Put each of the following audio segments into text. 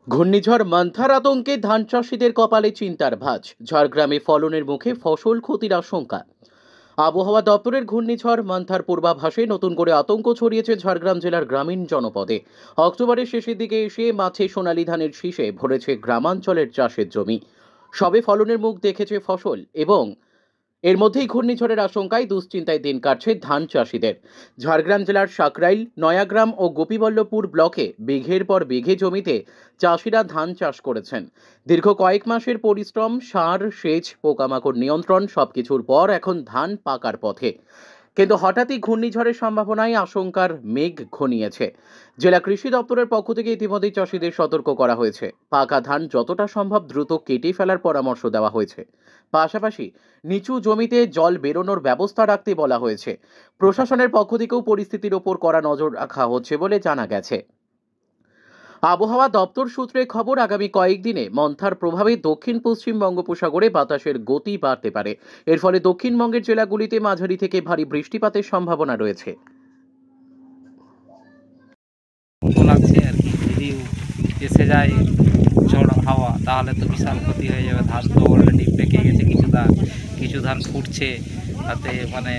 ঘূর্ণিঝড় মান্থার আতঙ্কে ধান চাষিদের কপালে চিন্তার ভাঁজ। ঝাড়গ্রামে ফলনের মুখে ফসল ক্ষতির আশঙ্কা। আবহাওয়া দপ্তরের ঘূর্ণিঝড় মান্থার পূর্বাভাসে নতুন করে আতঙ্ক ছড়িয়েছে ঝাড়গ্রাম জেলার গ্রামীণ জনপদে। অক্টোবরের শেষের দিকে এসে মাঠে সোনালী ধানের শীষে ভরেছে গ্রামাঞ্চলের চাষের জমি। সবে ফলনের মুখ দেখেছে ফসল, এবং এর মধ্যেই ঘূর্ণিঝড়ের আশঙ্কায় দুশ্চিন্তায় দিন কাটছে ধান চাষিদের। ঝাড়গ্রাম জেলার সাকরাইল, নয়াগ্রাম ও গোপীবল্লভপুর ব্লকে বিঘের পর বিঘে জমিতে চাষিরা ধান চাষ করেছেন। দীর্ঘ কয়েক মাসের পরিশ্রম, সার, সেচ, পোকামাকড় নিয়ন্ত্রণ সবকিছুর পর এখন ধান পাকার পথে। কিন্তু হঠাৎই ঘূর্ণিঝড়ের সম্ভাবনায় আশঙ্কার মেঘ ঘনিয়েছে। জেলা কৃষি দপ্তরের পক্ষ থেকে ইতিমধ্যেই চাষিদের সতর্ক করা হয়েছে। পাকা ধান যতটা সম্ভব দ্রুত কেটে ফেলার পরামর্শ দেওয়া হয়েছে। পাশাপাশি নিচু জমিতে জল বেরোনোর ব্যবস্থা রাখতে বলা হয়েছে। প্রশাসনের পক্ষ থেকেও পরিস্থিতির ওপর কড়া নজর রাখা হচ্ছে বলে জানা গেছে। আবহাওয়া দপ্তর সূত্রে খবর, আগামী কয়েকদিনে মন্থার প্রভাবে দক্ষিণ পশ্চিম বঙ্গোপসাগরে বাতাসের গতি বাড়তে পারে। এর ফলে দক্ষিণবঙ্গের জেলাগুলিতে মাঝারি থেকে ভারী বৃষ্টিপাতের সম্ভাবনা রয়েছে। লাগছে আর কি, যদি এসে যায় ঝড় হাওয়া তাহলে তো বিশাল ক্ষতি হয়ে যাবে। ধান তো অলরেডি পেকে গেছে, কিছু ধান ফুটছে, তাতে মানে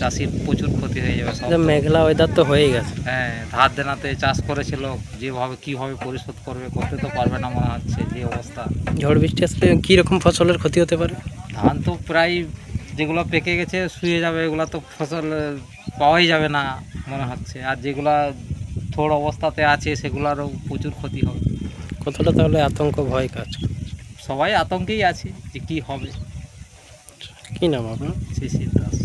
চাষির প্রচুর ক্ষতি হয়ে যাবে। সব মেঘলা ওয়েদার তো হয়ে গেছে। হ্যাঁ, ধার দেনাতে চাষ করেছিল, যেভাবে কিভাবে পরিশোধ করতে তো পারবে না মনে হচ্ছে, যে অবস্থা। ঝড় বৃষ্টি আসলে কীরকম ফসলের ক্ষতি হতে পারে? ধান তো প্রায় যেগুলো পেকে গেছে শুয়ে যাবে, এগুলো তো ফসল পাওয়াই যাবে না মনে হচ্ছে। আর যেগুলা থোড় অবস্থাতে আছে সেগুলোরও প্রচুর ক্ষতি হবে। কতটা তাহলে আতঙ্ক ভয় কাজ? সবাই আতঙ্কেই আছে যে কি হবে। কি নাম আপনার? শিশির দাস।